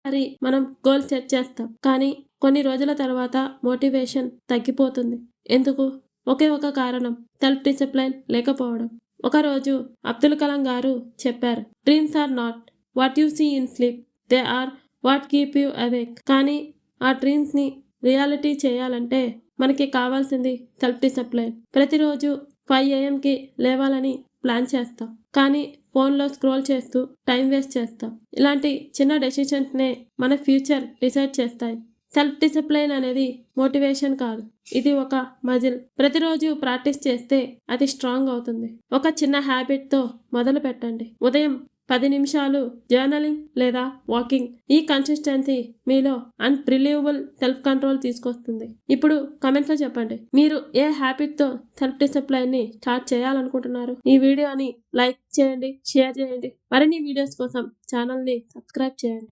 మరి మనం goal set చేస్తాం, కానీ కొన్ని రోజుల తర్వాత మోటివేషన్ తగ్గిపోతుంది. ఎందుకు? ఒకే ఒక కారణం, సెల్ఫ్ డిసిప్లైన్ లేకపోవడం. ఒకరోజు అబ్దుల్ కలాం గారు చెప్పారు, dreams are not what you see in sleep, they are what keep you awake. కానీ ఆ డ్రీమ్స్ని రియాలిటీ చేయాలంటే మనకి కావాల్సింది సెల్ఫ్ డిసిప్లైన్. ప్రతిరోజు 5 AM లేవాలని ప్లాన్ చేస్తాం, కానీ ఫోన్లో స్క్రోల్ చేస్తూ టైం వేస్ట్ చేస్తాం. ఇలాంటి చిన్న డెసిషన్స్నే మన ఫ్యూచర్ డిసైడ్ చేస్తాయి. సెల్ఫ్ డిసిప్లైన్ అనేది మోటివేషన్ కాదు, ఇది ఒక మజిల్. ప్రతిరోజు ప్రాక్టీస్ చేస్తే అది స్ట్రాంగ్ అవుతుంది. ఒక చిన్న హ్యాబిట్తో మొదలు పెట్టండి. ఉదయం 10 నిమిషాలు జర్నలింగ్ లేదా వాకింగ్. ఈ కన్సిస్టెన్సీ మీలో అన్బ్రిలీవబుల్ సెల్ఫ్ కంట్రోల్ తీసుకొస్తుంది. ఇప్పుడు కమెంట్స్లో చెప్పండి, మీరు ఏ హ్యాబిట్తో సెల్ఫ్ డిసిప్లైన్ని స్టార్ట్ చేయాలనుకుంటున్నారు? ఈ వీడియోని లైక్ చేయండి, షేర్ చేయండి. మరిన్ని వీడియోస్ కోసం ఛానల్ని సబ్స్క్రైబ్ చేయండి.